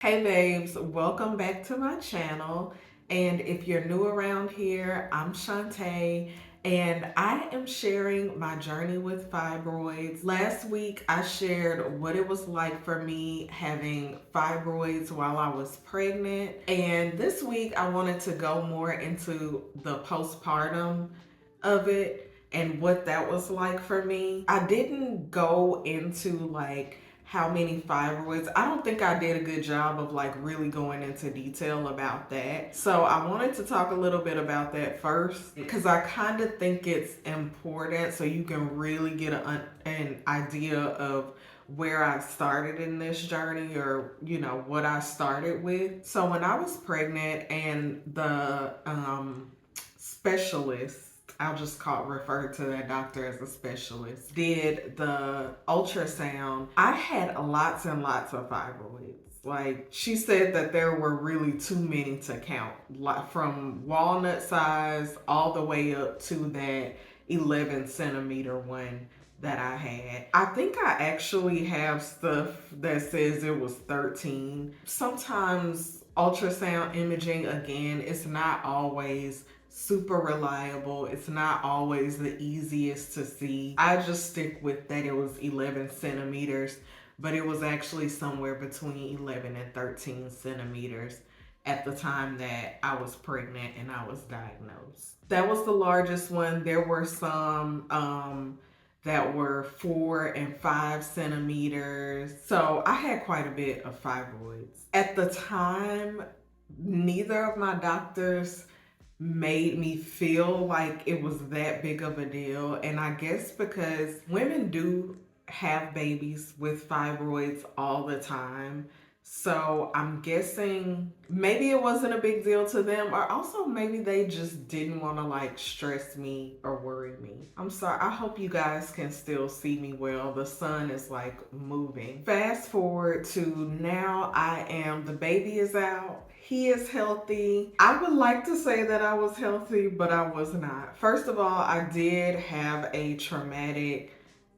Hey babes, welcome back to my channel. And if you're new around here, I'm Shantae and I am sharing my journey with fibroids. Last week I shared what it was like for me having fibroids while I was pregnant. And this week I wanted to go more into the postpartum of it and what that was like for me. I didn't go into like how many fibroids. I don't think I did a good job of like really going into detail about that. So I wanted to talk a little bit about that first because I kind of think it's important so you can really get an idea of where I started in this journey or, what I started with. So when I was pregnant and the specialist, I'll just refer to that doctor as a specialist, did the ultrasound, I had lots and lots of fibroids. Like, she said that there were really too many to count, like from walnut size all the way up to that 11 centimeter one that I had. I think I actually have stuff that says it was 13. Sometimes ultrasound imaging, again, it's not always super reliable. It's not always the easiest to see. I just stick with that it was 11 centimeters, but it was actually somewhere between 11 and 13 centimeters at the time that I was pregnant and I was diagnosed. That was the largest one. There were some that were 4 and 5 centimeters. So I had quite a bit of fibroids. At the time, neither of my doctors made me feel like it was that big of a deal. And I guess because women do have babies with fibroids all the time. So I'm guessing maybe it wasn't a big deal to them, or also maybe they just didn't want to like stress me or worry me. I'm sorry. I hope you guys can still see me well. The sun is like moving. Fast forward to now, the baby is out. He is healthy. I would like to say that I was healthy, but I was not. First of all, I did have a traumatic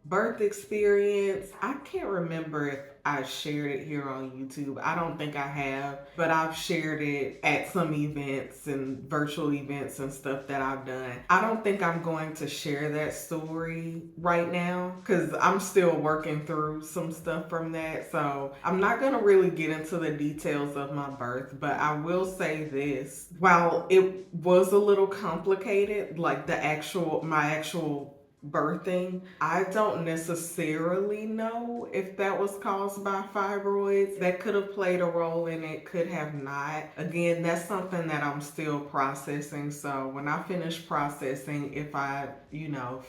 birth experience. I can't remember if I shared it here on YouTube. I don't think I have, but I've shared it at some events and virtual events and stuff that I've done. I don't think I'm going to share that story right now because I'm still working through some stuff from that. So I'm not going to really get into the details of my birth, but I will say this. While it was a little complicated, like my actual birthing, I don't necessarily know if that was caused by fibroids. That could have played a role in it, could have not. Again, that's something that I'm still processing. So when I finish processing, if I,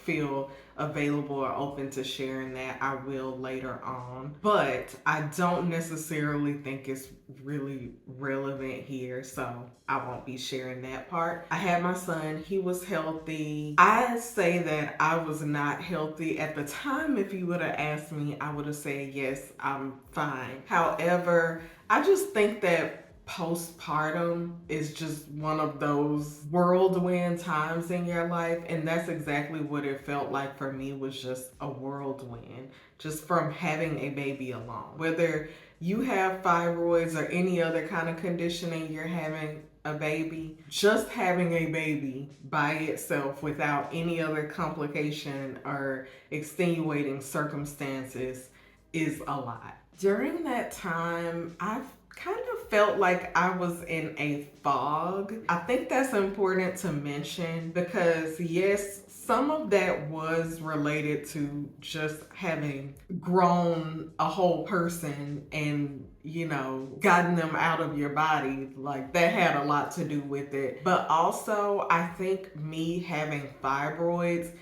feel available or open to sharing that, I will later on. But I don't necessarily think it's really relevant here, so I won't be sharing that part. I had my son, he was healthy. I say that I was not healthy at the time. If you would have asked me, I would have said yes, I'm fine. However, I just think that postpartum is just one of those whirlwind times in your life, and that's exactly what it felt like for me, was just a whirlwind, just from having a baby alone. Whether you have fibroids or any other kind of conditioning, you're having a baby, just having a baby by itself without any other complication or extenuating circumstances is a lot. During that time, I've kind of felt like I was in a fog. I think that's important to mention because, yes, some of that was related to just having grown a whole person and, gotten them out of your body. Like, that had a lot to do with it. But also, I think me having fibroids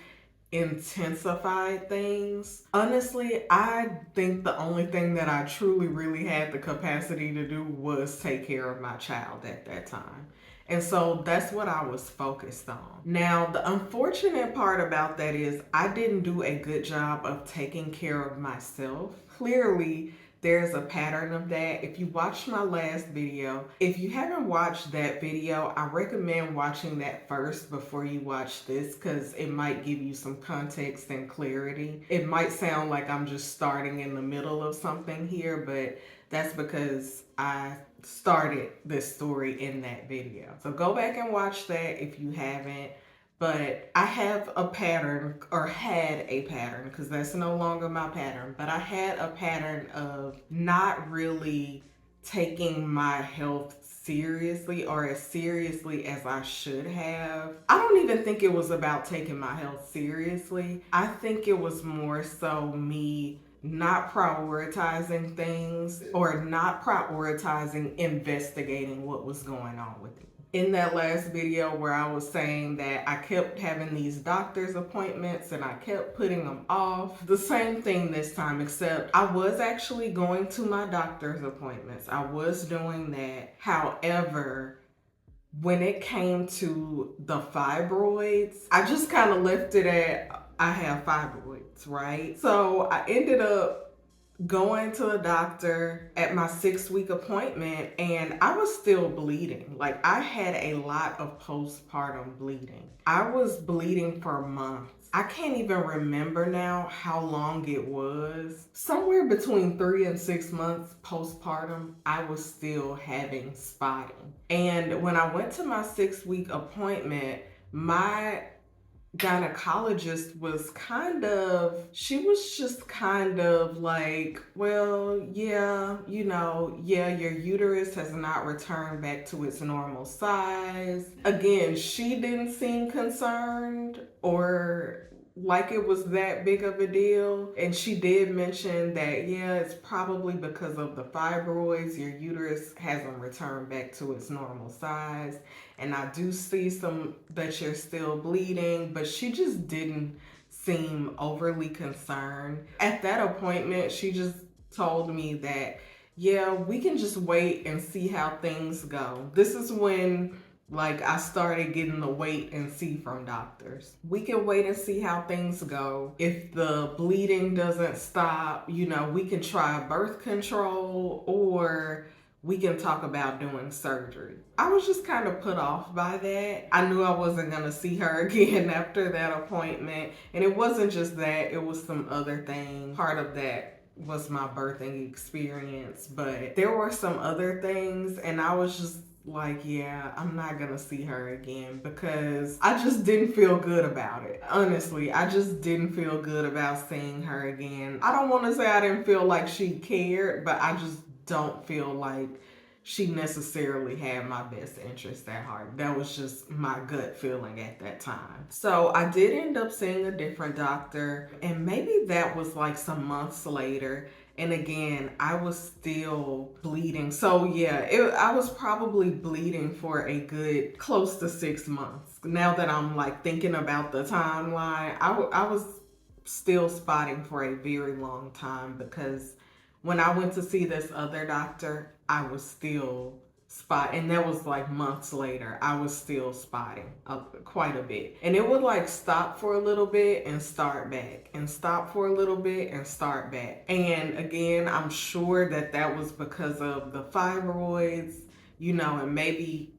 intensified things. Honestly, I think the only thing that I truly really had the capacity to do was take care of my child at that time. And so that's what I was focused on. Now, the unfortunate part about that is I didn't do a good job of taking care of myself. Clearly, there's a pattern of that. If you watched my last video, if you haven't watched that video, I recommend watching that first before you watch this because it might give you some context and clarity. It might sound like I'm just starting in the middle of something here, but That's because I started this story in that video. So go back and watch that if you haven't. But I have a pattern, or had a pattern, because that's no longer my pattern, but I had a pattern of not really taking my health seriously, or as seriously as I should have. I don't even think it was about taking my health seriously. I think it was more so me not prioritizing things, or not prioritizing investigating what was going on with me. In that last video where I was saying that I kept having these doctor's appointments and I kept putting them off, the same thing this time, except I was actually going to my doctor's appointments. I was doing that. However, when it came to the fibroids, I just kind of left it at, I have fibroids, right? So I ended up going to the doctor at my 6-week appointment, and I was still bleeding. Like, I had a lot of postpartum bleeding. I was bleeding for months. I can't even remember now how long it was. Somewhere between 3 and 6 months postpartum, I was still having spotting. And when I went to my 6-week appointment, my gynecologist was she was just kind of like, well, yeah, your uterus has not returned back to its normal size. Again, she didn't seem concerned or like it was that big of a deal. And she did mention that, yeah, it's probably because of the fibroids. Your uterus hasn't returned back to its normal size. And I do see that you're still bleeding, but she just didn't seem overly concerned. At that appointment, she just told me that, yeah, we can just wait and see how things go. This is when I started getting the wait and see from doctors. We can wait and see how things go. If the bleeding doesn't stop, we can try birth control, or we can talk about doing surgery. I was just kind of put off by that. I knew I wasn't going to see her again after that appointment. And it wasn't just that, it was some other things. Part of that was my birthing experience, but there were some other things, and I was just like, yeah, I'm not gonna see her again, because I just didn't feel good about it. Honestly, I just didn't feel good about seeing her again. I don't want to say I didn't feel like she cared, but I just don't feel like she necessarily had my best interest at heart. That was just my gut feeling at that time. So I did end up seeing a different doctor, and maybe that was some months later. And again, I was still bleeding. So yeah, I was probably bleeding for a good close to 6 months. Now that I'm thinking about the timeline, I was still spotting for a very long time, because when I went to see this other doctor, I was still spotting, and that was months later. I was still spotting quite a bit, and it would stop for a little bit and start back, and stop for a little bit and start back. And again, I'm sure that was because of the fibroids, and maybe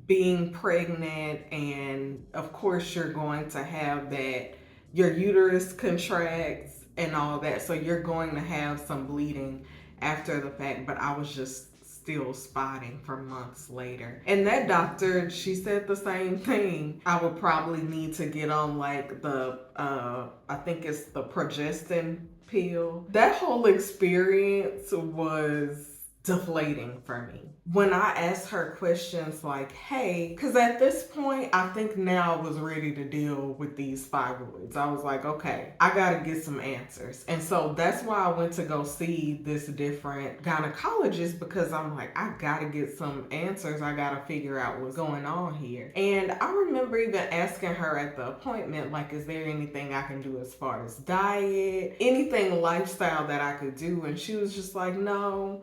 being pregnant, and of course you're going to have that, your uterus contracts and all that, so you're going to have some bleeding after the fact. But I was just still spotting for months later. And that doctor, she said the same thing. I would probably need to get on the I think it's the progestin pill. That whole experience was deflating for me. When I asked her questions like, hey, because at this point, I think now I was ready to deal with these fibroids. I was like, okay, I got to get some answers. And so that's why I went to go see this different gynecologist, because I'm like, I got to get some answers. I got to figure out what's going on here. And I remember even asking her at the appointment, is there anything I can do as far as diet, anything lifestyle that I could do? And she was just like, no,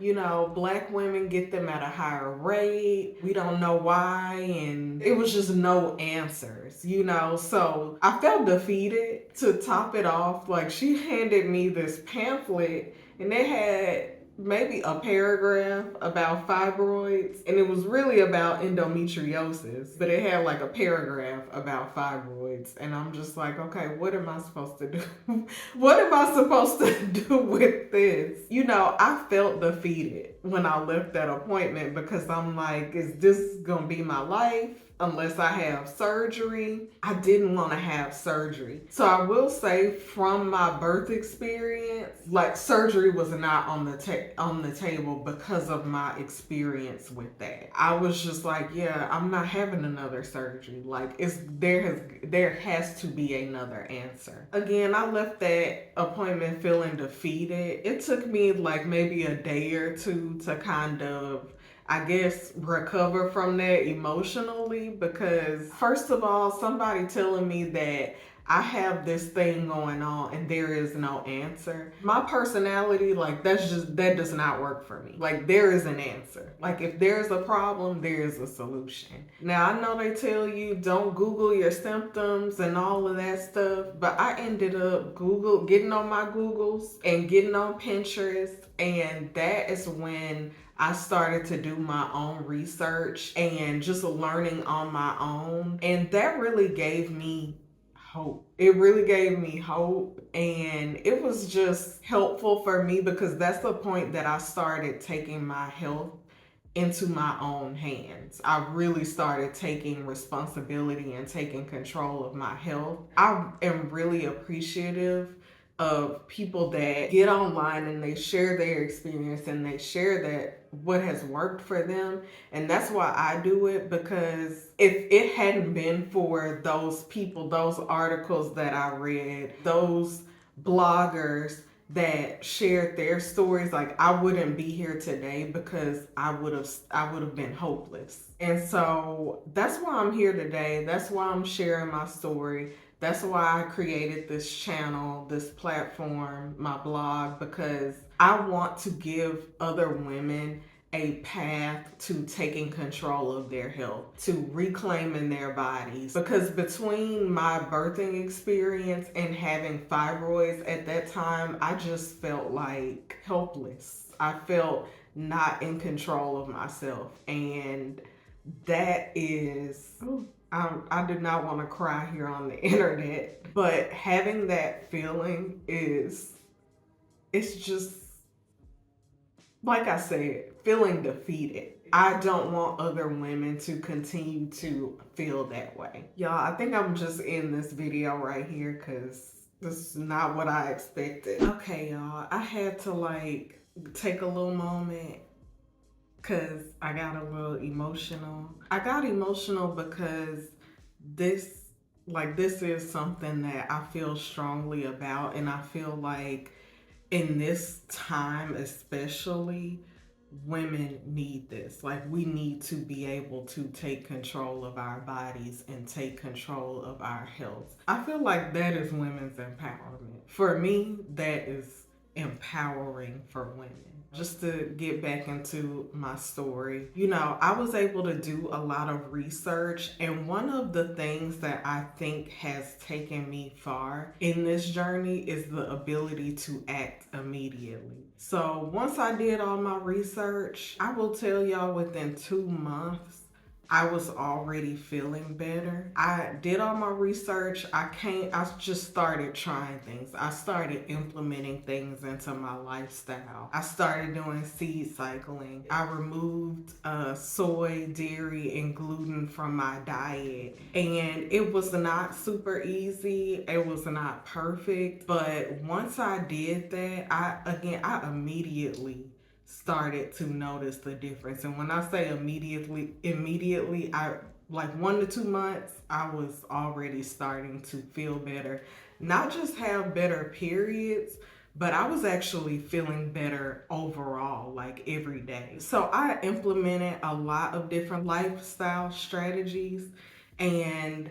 Black women get them at a higher rate. We don't know why. And it was just no answers, So I felt defeated. To top it off, she handed me this pamphlet, and it had maybe a paragraph about fibroids, and it was really about endometriosis, but it had like a paragraph about fibroids, and I'm just like, okay, what am I supposed to do? What am I supposed to do with this? You know, I felt defeated when I left that appointment because I'm like, is this gonna be my life? Unless I have surgery. I didn't want to have surgery. So I will say from my birth experience, like surgery was not on the table because of my experience with that. I was just like, yeah, I'm not having another surgery. Like there has to be another answer. Again, I left that appointment feeling defeated. It took me like maybe a day or two to kind of, I guess, recover from that emotionally, because first of all, somebody telling me that I have this thing going on and there is no answer. My personality, like that does not work for me. Like there is an answer. Like if there's a problem, there is a solution. Now I know they tell you don't Google your symptoms and all of that stuff, but I ended up getting on my Googles and getting on Pinterest, and that is when I started to do my own research and just learning on my own. And that really gave me hope. It really gave me hope, and it was just helpful for me because that's the point that I started taking my health into my own hands. I really started taking responsibility and taking control of my health. I am really appreciative of people that get online and they share their experience and they share that what has worked for them. And that's why I do it, because if it hadn't been for those people, those articles that I read, those bloggers that shared their stories, like I wouldn't be here today, because I would have been hopeless. And so that's why I'm here today. That's why I'm sharing my story. That's why I created this channel, this platform, my blog, because I want to give other women a path to taking control of their health, to reclaiming their bodies. Because between my birthing experience and having fibroids at that time, I just felt like helpless. I felt not in control of myself. And that is, I did not want to cry here on the internet, but having that feeling it's just, like I said, feeling defeated. I don't want other women to continue to feel that way. Y'all, I think I'm just in this video right here because this is not what I expected. Okay, y'all, I had to like take a little moment because I got a little emotional. I got emotional because this is something that I feel strongly about, and I feel like in this time especially, women need this. Like we need to be able to take control of our bodies and take control of our health. I feel like that is women's empowerment. For me, that is empowering for women. Just to get back into my story, you know, I was able to do a lot of research, and one of the things that I think has taken me far in this journey is the ability to act immediately. So once I did all my research, I will tell y'all within 2 months, I was already feeling better. I did all my research. I just started trying things. I started implementing things into my lifestyle. I started doing seed cycling. I removed soy, dairy, and gluten from my diet. And it was not super easy. It was not perfect. But once I did that, I immediately started to notice the difference. And when I say immediately, I like 1 to 2 months, I was already starting to feel better. Not just have better periods, but I was actually feeling better overall, like every day. So I implemented a lot of different lifestyle strategies, and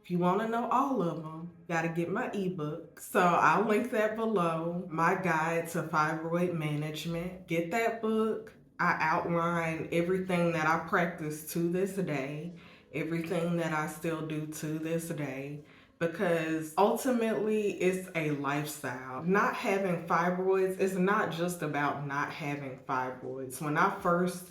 if you want to know all of them, got to get my ebook. So I'll link that below. My guide to fibroid management. Get that book. I outline everything that I practice to this day, everything that I still do to this day, because ultimately it's a lifestyle. Not having fibroids is not just about not having fibroids. When I first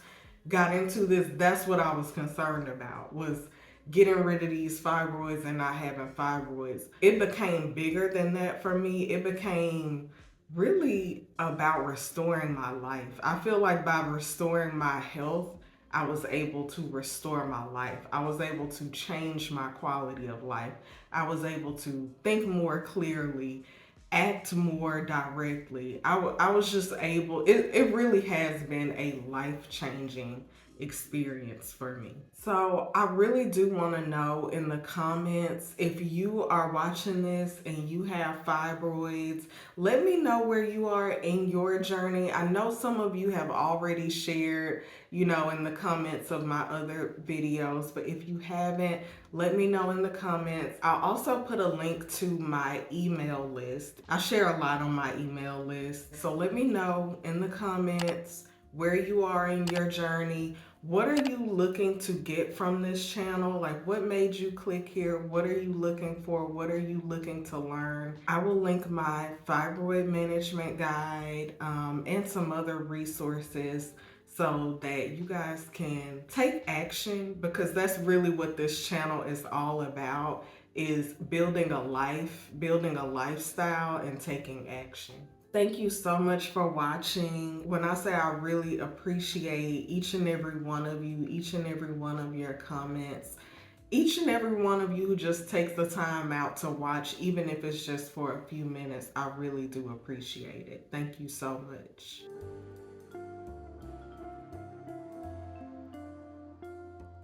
got into this, that's what I was concerned about, was getting rid of these fibroids and not having fibroids. It became bigger than that for me. It became really about restoring my life. I feel like by restoring my health, I was able to restore my life. I was able to change my quality of life. I was able to think more clearly, act more directly. I was just able, it really has been a life-changing experience for me. So I really do want to know in the comments, if you are watching this and you have fibroids, let me know where you are in your journey. I know some of you have already shared, in the comments of my other videos, but if you haven't, let me know in the comments. I'll also put a link to my email list. I share a lot on my email list. So let me know in the comments where you are in your journey. What are you looking to get from this channel? Like, what made you click here? What are you looking for? What are you looking to learn? I will link my fibroid management guide and some other resources so that you guys can take action, because that's really what this channel is all about, is building a life, building a lifestyle, and taking action. Thank you so much for watching. When I say I really appreciate each and every one of you, each and every one of your comments, each and every one of you who just takes the time out to watch, even if it's just for a few minutes, I really do appreciate it. Thank you so much.